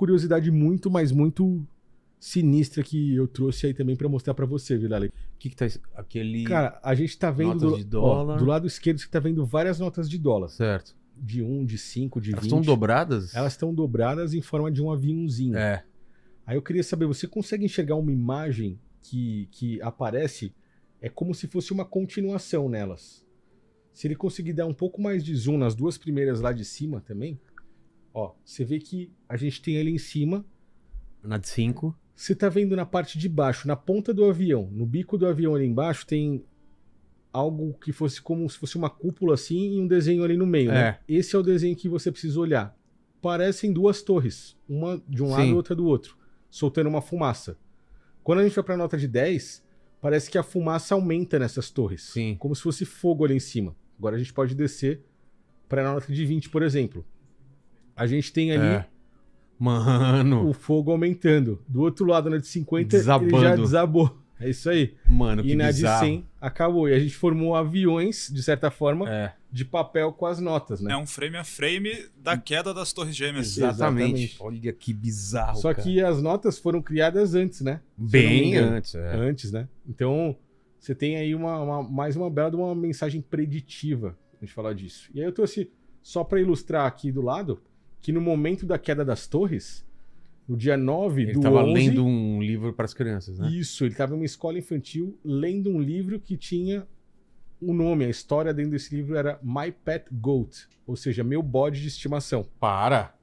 curiosidade muito, mas muito sinistra que eu trouxe aí também pra mostrar pra você, Vilela. O que tá aquele... Cara, a gente tá vendo Notas de dólar. do lado esquerdo você tá vendo várias notas de dólar. Certo. De 1, de 5, de Elas 20. estão dobradas? Elas estão dobradas em forma de um aviãozinho. É. Aí eu queria saber, você consegue enxergar uma imagem que aparece? É como se fosse uma continuação nelas. Se ele conseguir dar um pouco mais de zoom nas duas primeiras lá de cima também, ó, você vê que a gente tem ali em cima. Na de 5. Você tá vendo na parte de baixo, na ponta do avião, no bico do avião ali embaixo, tem algo que fosse como se fosse uma cúpula assim e um desenho ali no meio, né? Esse é o desenho que você precisa olhar. Parecem duas torres, uma de um lado e outra do outro, soltando uma fumaça. Quando a gente vai pra nota de 10, parece que a fumaça aumenta nessas torres. Sim. Como se fosse fogo ali em cima. Agora a gente pode descer pra nota de 20, por exemplo. A gente tem ali Mano. o fogo aumentando. Do outro lado, na de 50, Desabando. ele já desabou. É isso aí. Mano, que e na bizarro. de 100 acabou. E a gente formou aviões, de certa forma, de papel com as notas, né? É um frame a frame da queda das Torres Gêmeas. Exatamente. Olha que bizarro, Só cara. que as notas foram criadas antes, né? Bem antes, Antes, né? Então, você tem aí mais uma bela de uma mensagem preditiva, a gente falar disso. E aí eu trouxe, só para ilustrar aqui do lado, que no momento da queda das torres, no dia 9 Ele do 11... tava lendo um livro para as crianças, né? Isso, ele estava em uma escola infantil lendo um livro que tinha um nome. A história dentro desse livro era My Pet Goat, ou seja, meu bode de estimação. Para!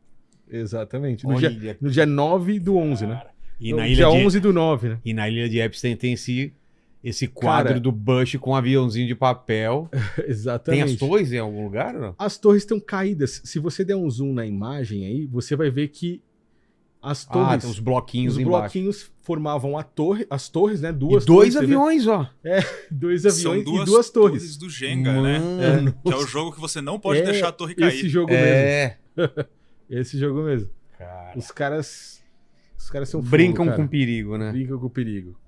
Exatamente. Olha, No dia 9 do 11, né? E No na dia ilha 11 do 9, né? E na ilha de Epstein tem esse quadro, cara, do Bush com um aviãozinho de papel. Exatamente. Tem as torres em algum lugar ou não? As torres estão caídas. Se você der um zoom na imagem aí, você vai ver que as torres... os bloquinhos embaixo. Os bloquinhos formavam as torres, né? Duas e dois torres, aviões, ó. Dois aviões e duas torres. Do Jenga, né? Que é o jogo que você não pode deixar a torre cair. Esse jogo mesmo. Esse jogo mesmo. Cara. Os caras são brincam fogo, com perigo, né? Brincam com perigo.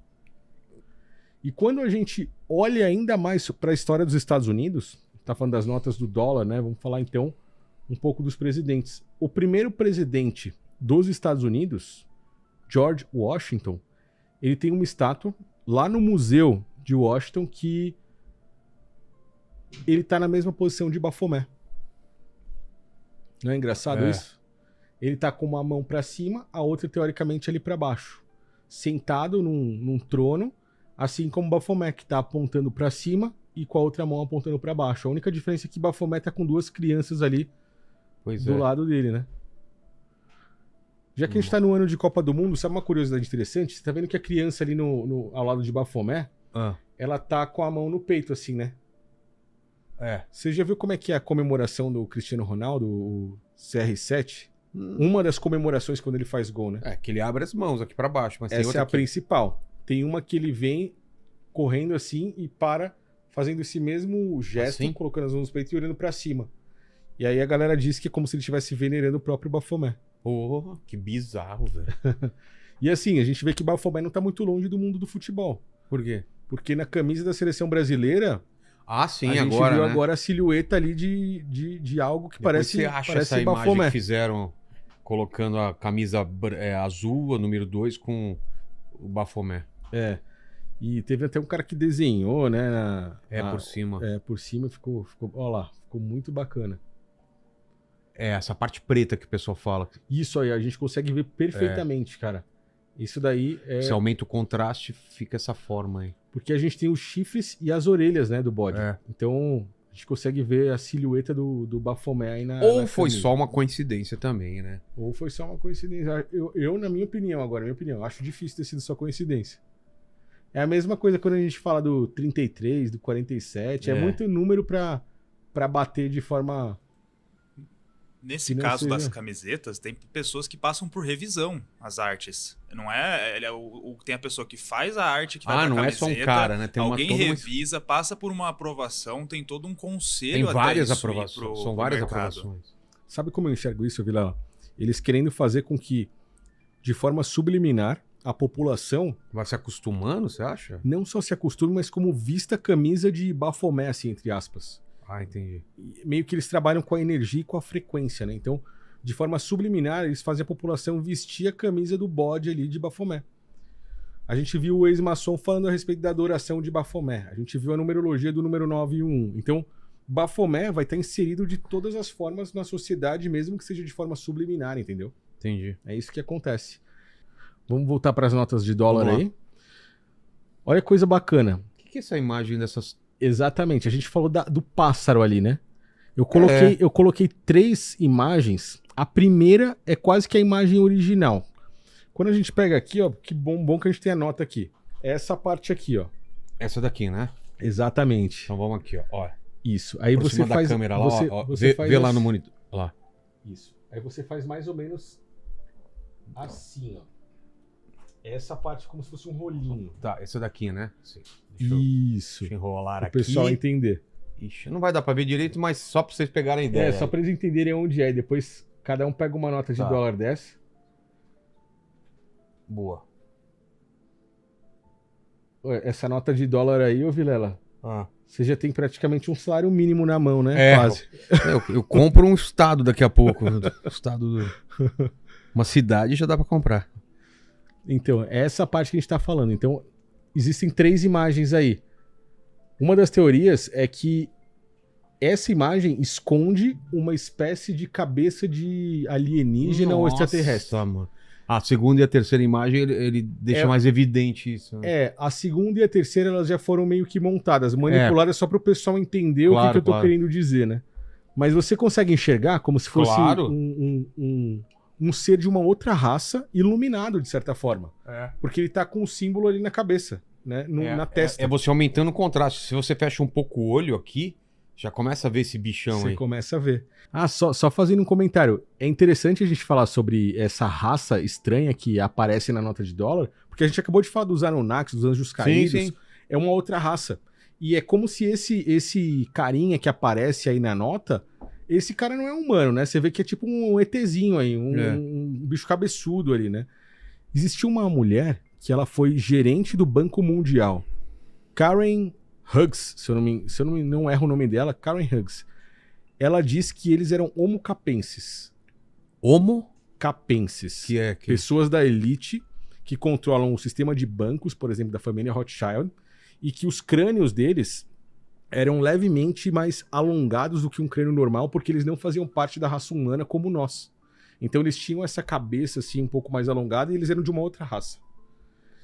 E quando a gente olha ainda mais para a história dos Estados Unidos, tá falando das notas do dólar, né? Vamos falar então um pouco dos presidentes. O primeiro presidente dos Estados Unidos, George Washington, ele tem uma estátua lá no museu de Washington que ele tá na mesma posição de Baphomet. Não é engraçado isso? Ele tá com uma mão para cima, a outra teoricamente ali para baixo, sentado num trono, assim como Baphomet, que tá apontando para cima e com a outra mão apontando para baixo. A única diferença é que Baphomet tá com duas crianças ali do lado dele, né? Já que a gente tá no ano de Copa do Mundo, sabe uma curiosidade interessante? Você tá vendo que a criança ali ao lado de Baphomet, ela tá com a mão no peito, assim, né? Você já viu como é que é a comemoração do Cristiano Ronaldo, o CR7? Uma das comemorações quando ele faz gol, né? Que ele abre as mãos aqui pra baixo. Mas essa tem outra é a principal. Tem uma que ele vem correndo assim e para fazendo esse mesmo gesto, assim? Colocando as mãos no peito e olhando pra cima. E aí a galera diz que é como se ele estivesse venerando o próprio Baphomet. Oh, que bizarro, velho. E assim, a gente vê que Baphomet não tá muito longe do mundo do futebol. Por quê? Porque na camisa da seleção brasileira... sim, a gente agora, viu né? agora a silhueta ali de algo que Depois parece você acha parece essa Baphomet. imagem que fizeram colocando a camisa azul, a número 2, com o Baphomet. E teve até um cara que desenhou, né? Por cima. Por cima ficou... Olha lá, ficou muito bacana. Essa parte preta que o pessoal fala. Isso aí, a gente consegue ver perfeitamente, cara. Isso daí é... Se aumenta o contraste, fica essa forma aí. Porque a gente tem os chifres e as orelhas, né, do bode. Então, a gente consegue ver a silhueta do Baphomet aí na Ou foi camisa. só uma coincidência também, né? Ou foi só uma coincidência. Eu, na minha opinião, acho difícil ter sido só coincidência. É a mesma coisa quando a gente fala do 33, do 47. É muito número pra bater de forma... Nesse caso das camisetas, tem pessoas que passam por revisão as artes. Não é... tem a pessoa que faz a arte que vai pra não camiseta. É só um cara, né? Tem alguém revisa, passa por uma aprovação, tem todo um conselho. Tem várias aprovações. São várias aprovações. Sabe como eu enxergo isso, Vilela? Eles querendo fazer com que, de forma subliminar, a população... Vai se acostumando, você acha? Não só se acostume, mas como vista a camisa de Baphomet, assim, entre aspas. Entendi. Meio que eles trabalham com a energia e com a frequência, né? Então, de forma subliminar, eles fazem a população vestir a camisa do bode ali de Baphomet. A gente viu o ex-maçom falando a respeito da adoração de Baphomet. A gente viu a numerologia do número 9 e 1. Então, Baphomet vai estar inserido de todas as formas na sociedade, mesmo que seja de forma subliminar, entendeu? Entendi. É isso que acontece. Vamos voltar para as notas de dólar aí. Olha que coisa bacana. O que é essa imagem dessas... Exatamente. A gente falou do pássaro ali, né? Eu coloquei 3 imagens. A primeira é quase que a imagem original. Quando a gente pega aqui, ó, que bom que a gente tem a nota aqui. É essa parte aqui, ó. Essa daqui, né? Exatamente. Então vamos aqui, ó. Isso. Aí por você cima faz da câmera lá, ó. Você Vê lá no monitor. Lá. Isso. Aí você faz mais ou menos assim, ó. Essa parte como se fosse um rolinho. Tá, essa daqui, né? Sim. Isso. Deixa eu enrolar aqui. Para o pessoal entender. Ixi, não vai dar pra ver direito, mas só pra vocês pegarem a ideia. Só pra eles entenderem onde é. E depois cada um pega uma nota de dólar dessa. Boa. Essa nota de dólar aí, ô Vilela, você já tem praticamente um salário mínimo na mão, né? Quase. Eu compro um estado daqui a pouco. Uma cidade já dá pra comprar. Então, é essa parte que a gente tá falando. Então, existem 3 imagens aí. Uma das teorias é que essa imagem esconde uma espécie de cabeça de alienígena ou extraterrestre. Mano. A segunda e a terceira imagem, ele deixa mais evidente isso. Né? A segunda e a terceira elas já foram meio que montadas, manipuladas só para o pessoal entender o que eu tô querendo dizer, né? Mas você consegue enxergar como se fosse um ser de uma outra raça iluminado, de certa forma. Porque ele tá com um símbolo ali na cabeça, né? Na testa. É você aumentando o contraste. Se você fecha um pouco o olho aqui, já começa a ver esse bichão aí. Você começa a ver. Só fazendo um comentário. É interessante a gente falar sobre essa raça estranha que aparece na nota de dólar, porque a gente acabou de falar dos Anunnakis, dos Anjos Caídos. Sim. É uma outra raça. E é como se esse carinha que aparece aí na nota, esse cara não é humano, né? Você vê que é tipo um ETzinho aí, um bicho cabeçudo ali, né? Existiu uma mulher que ela foi gerente do Banco Mundial. Karen Hughes, se eu não erro o nome dela, Karen Hughes. Ela diz que eles eram homo capenses. Homo? Capenses. Que é? Pessoas da elite que controlam o sistema de bancos, por exemplo, da família Rothschild, e que os crânios deles eram levemente mais alongados do que um crânio normal, porque eles não faziam parte da raça humana como nós. Então eles tinham essa cabeça assim um pouco mais alongada e eles eram de uma outra raça.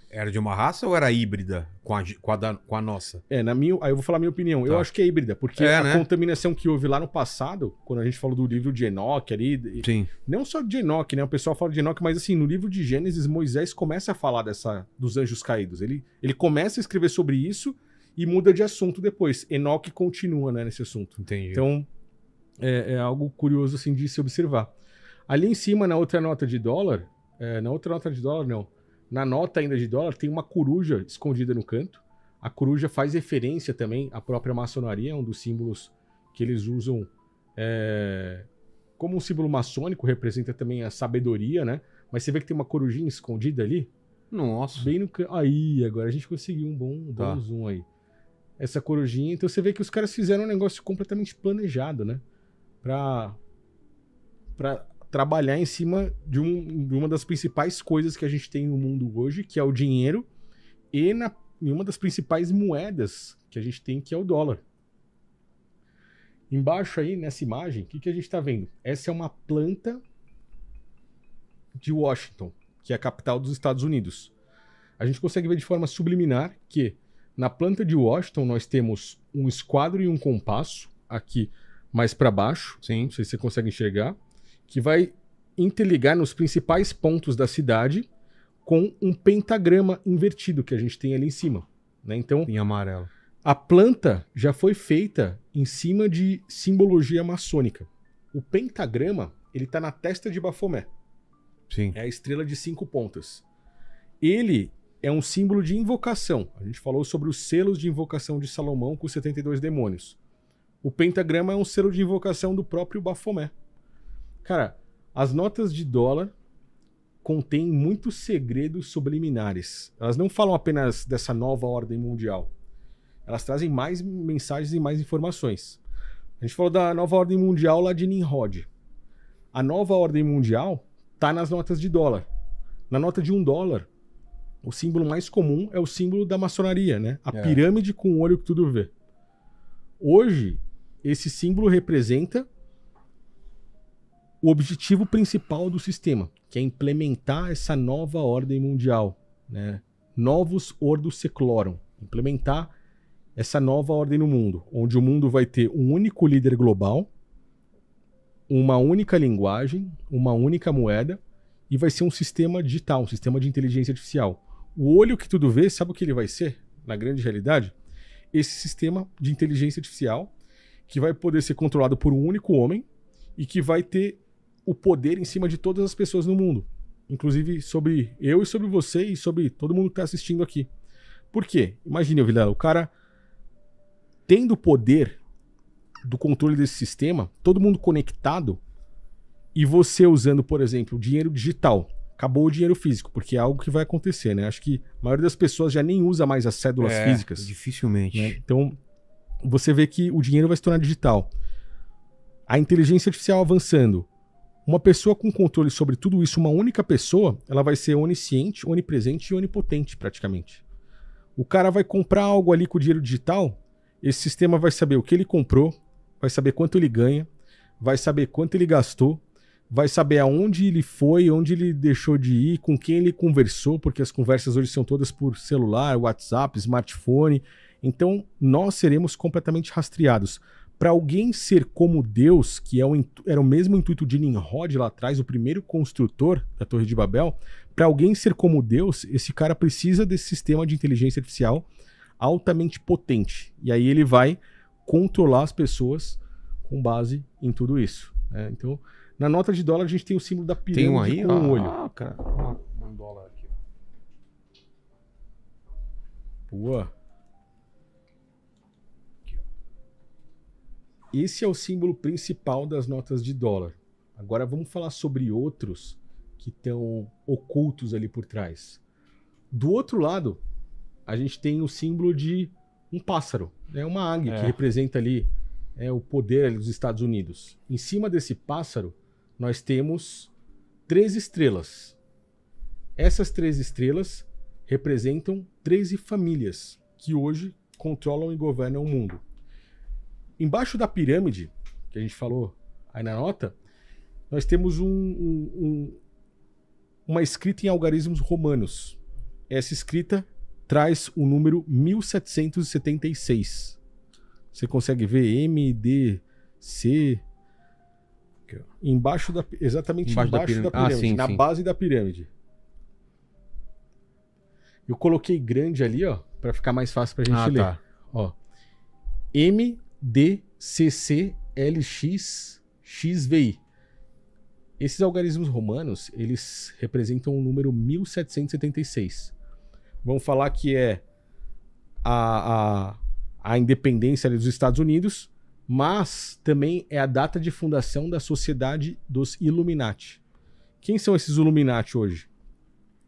Era de uma raça ou era híbrida com a nossa? Aí eu vou falar a minha opinião. Tá. Eu acho que é híbrida, porque a contaminação que houve lá no passado, quando a gente falou do livro de Enoque ali... Sim. Não só de Enoque, né? O pessoal fala de Enoque, mas assim, no livro de Gênesis, Moisés começa a falar dos anjos caídos. Ele começa a escrever sobre isso e muda de assunto depois. Enoque continua, né, nesse assunto. Entendi. Então, é algo curioso assim, de se observar. Ali em cima, na outra nota de dólar... Na nota ainda de dólar tem uma coruja escondida no canto. A coruja faz referência também à própria maçonaria, é um dos símbolos que eles usam como um símbolo maçônico, representa também a sabedoria, né? Mas você vê que tem uma corujinha escondida ali. Nossa. Bem no canto. Aí, agora a gente conseguiu um bom zoom aí. Essa corujinha. Então você vê que os caras fizeram um negócio completamente planejado, né? Pra trabalhar em cima de uma das principais coisas que a gente tem no mundo hoje, que é o dinheiro, e em uma das principais moedas que a gente tem, que é o dólar. Embaixo aí, nessa imagem, o que a gente está vendo? Essa é uma planta de Washington, que é a capital dos Estados Unidos. A gente consegue ver de forma subliminar que na planta de Washington nós temos um esquadro e um compasso, aqui mais para baixo. Sim. Não sei se você consegue enxergar. Que vai interligar nos principais pontos da cidade com um pentagrama invertido que a gente tem ali em cima, né? Então, em amarelo. A planta já foi feita em cima de simbologia maçônica. O pentagrama, ele tá na testa de Baphomet. Sim. É a estrela de 5 pontas. Ele é um símbolo de invocação. A gente falou sobre os selos de invocação de Salomão com os 72 demônios. O pentagrama é um selo de invocação do próprio Baphomet. Cara, as notas de dólar contêm muitos segredos subliminares. Elas não falam apenas dessa nova ordem mundial. Elas trazem mais mensagens e mais informações. A gente falou da nova ordem mundial lá de Nimrod. A nova ordem mundial está nas notas de dólar. Na nota de $1, o símbolo mais comum é o símbolo da maçonaria, né? A pirâmide com o olho que tudo vê. Hoje, esse símbolo representa o objetivo principal do sistema, que é implementar essa nova ordem mundial, né? Novus Ordo Seclorum. Implementar essa nova ordem no mundo, onde o mundo vai ter um único líder global, uma única linguagem, uma única moeda, e vai ser um sistema digital, um sistema de inteligência artificial. O olho que tudo vê, sabe o que ele vai ser, na grande realidade? Esse sistema de inteligência artificial que vai poder ser controlado por um único homem e que vai ter o poder em cima de todas as pessoas no mundo. Inclusive sobre eu e sobre você e sobre todo mundo que está assistindo aqui. Por quê? Imagine, Vilela, o cara tendo o poder do controle desse sistema, todo mundo conectado, e você usando, por exemplo, o dinheiro digital. Acabou o dinheiro físico, porque é algo que vai acontecer, né? Acho que a maioria das pessoas já nem usa mais as cédulas físicas. Dificilmente. Né? Então, você vê que o dinheiro vai se tornar digital. A inteligência artificial avançando. Uma pessoa com controle sobre tudo isso, uma única pessoa, ela vai ser onisciente, onipresente e onipotente, praticamente. O cara vai comprar algo ali com o dinheiro digital, esse sistema vai saber o que ele comprou, vai saber quanto ele ganha, vai saber quanto ele gastou, vai saber aonde ele foi, onde ele deixou de ir, com quem ele conversou, porque as conversas hoje são todas por celular, WhatsApp, smartphone. Então, nós seremos completamente rastreados. Para alguém ser como Deus, que era o mesmo intuito de Nimrod lá atrás, o primeiro construtor da Torre de Babel, para alguém ser como Deus, esse cara precisa desse sistema de inteligência artificial altamente potente. E aí ele vai controlar as pessoas com base em tudo isso. Né? Então, na nota de dólar a gente tem o símbolo da pirâmide tem um aí? Com o olho. Ah, cara. Um dólar aqui. Boa. Esse é o símbolo principal das notas de dólar. Agora vamos falar sobre outros que estão ocultos ali por trás. Do outro lado, a gente tem o símbolo de um pássaro, né? Uma águia que representa ali o poder ali dos Estados Unidos. Em cima desse pássaro, nós temos 3 estrelas. Essas 3 estrelas representam 13 famílias que hoje controlam e governam o mundo. Embaixo da pirâmide, que a gente falou aí na nota, nós temos uma escrita em algarismos romanos. Essa escrita traz o número 1776. Você consegue ver M, D, C... exatamente embaixo da pirâmide, sim, na base da pirâmide. Eu coloquei grande ali, ó, para ficar mais fácil pra gente ler. Tá. Ó, M, D, C, C, L, X, X, V, I. Esses algarismos romanos, eles representam o número 1776. Vamos falar que é a independência ali dos Estados Unidos, mas também é a data de fundação da Sociedade dos Illuminati. Quem são esses Illuminati hoje?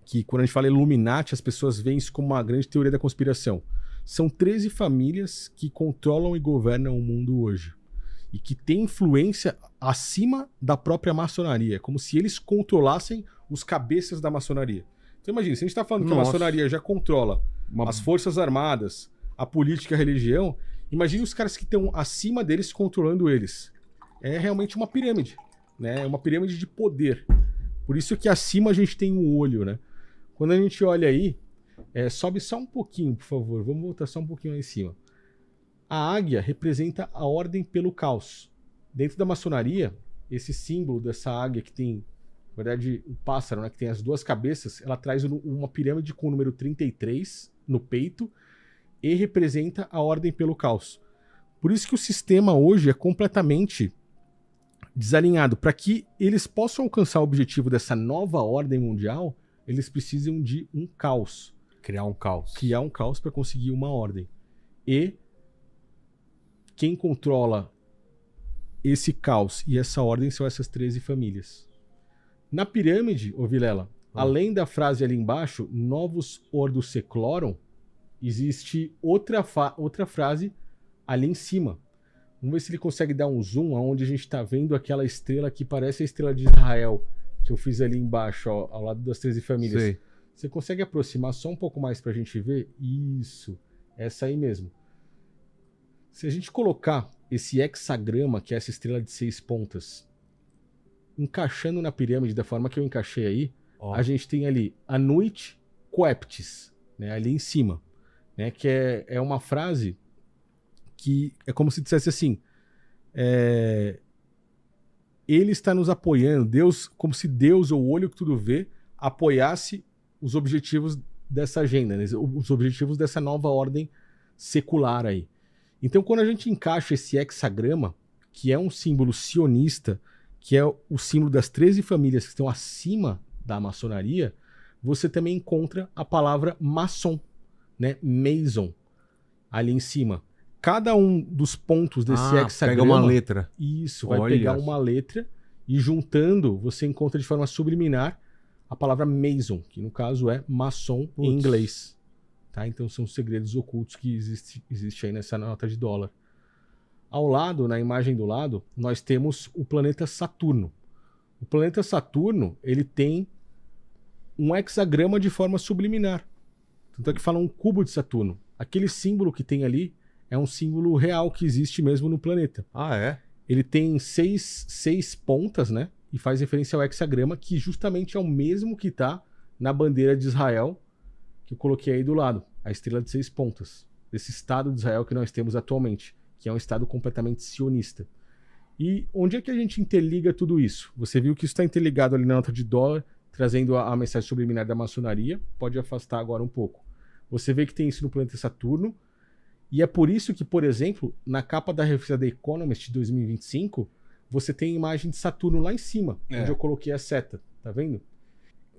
Que quando a gente fala Illuminati, as pessoas veem isso como uma grande teoria da conspiração. São 13 famílias que controlam e governam o mundo hoje. E que têm influência acima da própria maçonaria. Como se eles controlassem os cabeças da maçonaria. Então imagina, se a gente está falando que a maçonaria já controla as forças armadas, a política, a religião, imagine os caras que estão acima deles controlando eles. É realmente uma pirâmide, né? É uma pirâmide de poder. Por isso que acima a gente tem um olho, né? Quando a gente olha aí, sobe só um pouquinho, por favor. Vamos voltar só um pouquinho lá em cima. A águia representa a ordem pelo caos. Dentro da maçonaria, esse símbolo dessa águia que tem, na verdade, um pássaro, né, que tem as 2 cabeças, ela traz uma pirâmide com o número 33 no peito e representa a ordem pelo caos. Por isso que o sistema hoje é completamente desalinhado. Para que eles possam alcançar o objetivo dessa nova ordem mundial, eles precisam de um caos. Criar um caos. Criar um caos para conseguir uma ordem. E quem controla esse caos e essa ordem são essas 13 famílias. Na pirâmide, ô Vilela, além da frase ali embaixo, Novus Ordo Seclorum, existe outra frase ali em cima. Vamos ver se ele consegue dar um zoom aonde a gente está vendo aquela estrela que parece a estrela de Israel, que eu fiz ali embaixo, ó, ao lado das 13 famílias. Sei. Você consegue aproximar só um pouco mais para a gente ver? Isso, essa aí mesmo. Se a gente colocar esse hexagrama, que é essa estrela de 6 pontas, encaixando na pirâmide da forma que eu encaixei aí, a gente tem ali Anuit Coeptis, né, ali em cima, né, que é uma frase que é como se dissesse assim, ele está nos apoiando, Deus, como se Deus, ou o olho que tudo vê, apoiasse os objetivos dessa agenda, né, os objetivos dessa nova ordem secular aí. Então, quando a gente encaixa esse hexagrama, que é um símbolo sionista, que é o símbolo das 13 famílias que estão acima da maçonaria, você também encontra a palavra maçom, né? Mason, ali em cima. Cada um dos pontos desse hexagrama... Pega uma letra. Isso, vai pegar uma letra e juntando, você encontra de forma subliminar a palavra Mason, que no caso é maçom em inglês. Tá? Então são segredos ocultos que existe aí nessa nota de dólar. Ao lado, na imagem do lado, nós temos o planeta Saturno. O planeta Saturno, ele tem um hexagrama de forma subliminar. Tanto é que fala um cubo de Saturno. Aquele símbolo que tem ali é um símbolo real que existe mesmo no planeta. Ah, é? Ele tem seis pontas, né? E faz referência ao hexagrama, que justamente é o mesmo que está na bandeira de Israel, que eu coloquei aí do lado. A estrela de 6 pontas. Desse Estado de Israel que nós temos atualmente, que é um Estado completamente sionista. E onde é que a gente interliga tudo isso? Você viu que isso está interligado ali na nota de dólar, trazendo a mensagem subliminar da maçonaria. Pode afastar agora um pouco. Você vê que tem isso no planeta Saturno. E é por isso que, por exemplo, na capa da revista The Economist de 2025, você tem a imagem de Saturno lá em cima, onde eu coloquei a seta. Tá vendo?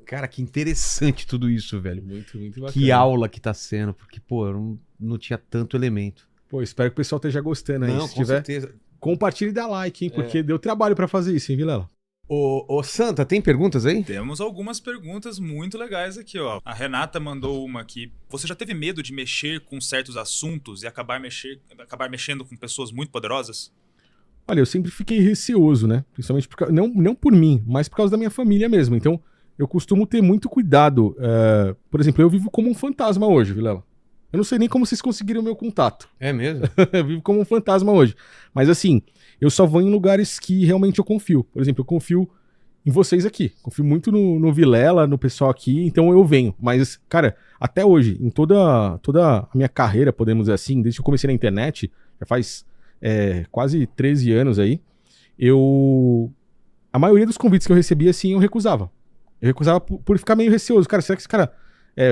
Cara, que interessante tudo isso, velho. Muito, muito bacana. Que aula que tá sendo, porque, pô, eu não tinha tanto elemento. Pô, espero que o pessoal esteja gostando aí. Não, se com tiver, certeza. compartilhe e dá like, hein? Porque deu trabalho pra fazer isso, hein, Vilela? Ô, Santa, tem perguntas aí? Temos algumas perguntas muito legais aqui, ó. A Renata mandou uma aqui. Você já teve medo de mexer com certos assuntos e acabar mexendo com pessoas muito poderosas? Olha, eu sempre fiquei receoso, né? Principalmente não por mim, mas por causa da minha família mesmo. Então, eu costumo ter muito cuidado. Por exemplo, eu vivo como um fantasma hoje, Vilela. Eu não sei nem como vocês conseguiram o meu contato. É mesmo? Eu vivo como um fantasma hoje. Mas assim, eu só vou em lugares que realmente eu confio. Por exemplo, eu confio em vocês aqui. Confio muito no Vilela, no pessoal aqui, então eu venho. Mas, cara, até hoje, em toda a minha carreira, podemos dizer assim, desde que eu comecei na internet, já faz quase 13 anos aí, a maioria dos convites que eu recebia, assim, eu recusava. Eu recusava por ficar meio receoso. Cara, será que esse cara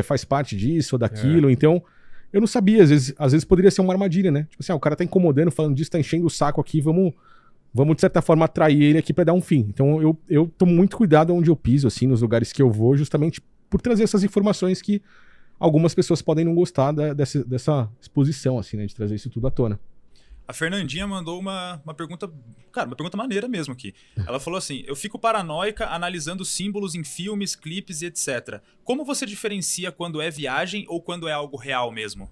faz parte disso ou daquilo? Então, eu não sabia. Às vezes poderia ser uma armadilha, né? Tipo assim, o cara tá incomodando, falando disso, tá enchendo o saco aqui, vamos de certa forma atrair ele aqui pra dar um fim. Então, eu tomo muito cuidado onde eu piso, assim, nos lugares que eu vou, justamente por trazer essas informações que algumas pessoas podem não gostar dessa exposição, assim, né? De trazer isso tudo à tona. A Fernandinha mandou uma pergunta, cara, uma pergunta maneira mesmo aqui. Ela falou assim: eu fico paranoica analisando símbolos em filmes, clipes e etc. Como você diferencia quando é viagem ou quando é algo real mesmo?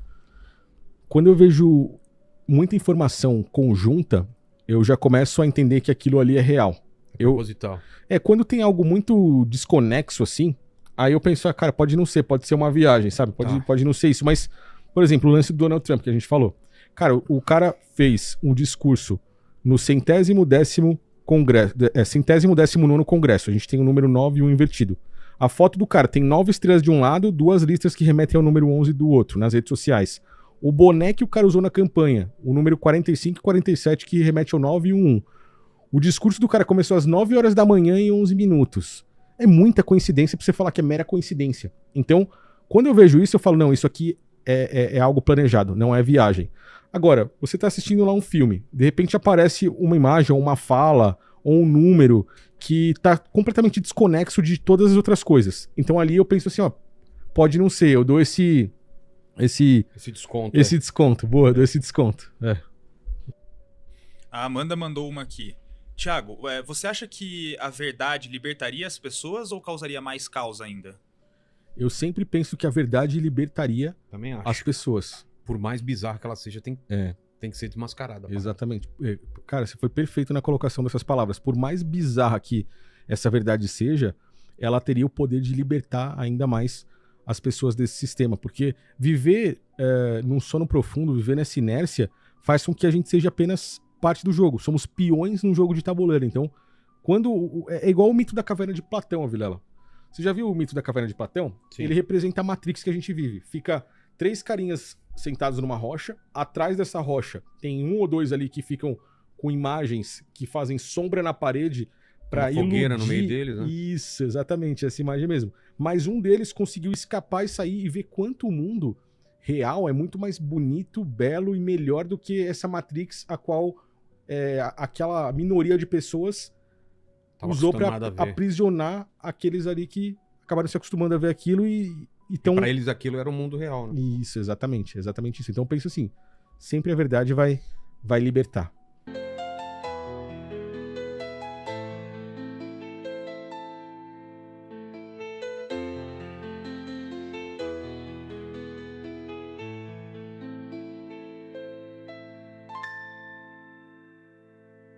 Quando eu vejo muita informação conjunta, eu já começo a entender que aquilo ali é real. Proposital. Quando tem algo muito desconexo assim, aí eu penso, cara, pode não ser, pode ser uma viagem, sabe? Pode não ser isso, mas, por exemplo, o lance do Donald Trump que a gente falou. Cara, o cara fez um discurso no 110º congresso, 119º congresso. A gente tem o número 9 e um invertido. A foto do cara tem 9 estrelas de um lado, 2 listas que remetem ao número 11 do outro, nas redes sociais. O boné que o cara usou na campanha, o número 45 e 47 que remete ao 9 e o 1. O discurso do cara começou às 9 horas da manhã e 11 minutos. É muita coincidência pra você falar que é mera coincidência. Então, quando eu vejo isso, eu falo, não, isso aqui é algo planejado, não é viagem. Agora, você tá assistindo lá um filme, de repente aparece uma imagem, ou uma fala, ou um número que tá completamente desconexo de todas as outras coisas. Então ali eu penso assim, ó, pode não ser, eu dou esse desconto. Esse desconto, boa, eu dou esse desconto. A Amanda mandou uma aqui. Thiago, você acha que a verdade libertaria as pessoas ou causaria mais caos ainda? Eu sempre penso que a verdade libertaria Também acho. as pessoas. Por mais bizarra que ela seja, tem Tem que ser desmascarada. Exatamente. Cara, você foi perfeito na colocação dessas palavras. Por mais bizarra que essa verdade seja, ela teria o poder de libertar ainda mais as pessoas desse sistema. Porque viver num sono profundo, viver nessa inércia, faz com que a gente seja apenas parte do jogo. Somos peões num jogo de tabuleiro. Então, é igual o mito da caverna de Platão, Vilela. Você já viu o mito da caverna de Platão? Sim. Ele representa a Matrix que a gente vive. Fica 3 carinhas sentados numa rocha. Atrás dessa rocha tem 1 ou 2 ali que ficam com imagens que fazem sombra na parede para Uma fogueira no meio deles, né? Isso, exatamente, essa imagem mesmo. Mas um deles conseguiu escapar e sair e ver quanto o mundo real é muito mais bonito, belo e melhor do que essa Matrix a qual aquela minoria de pessoas usou para aprisionar aqueles ali que acabaram se acostumando a ver aquilo e então... Para eles aquilo era o mundo real, né? Isso, exatamente isso. Então pensa assim, sempre a verdade vai libertar.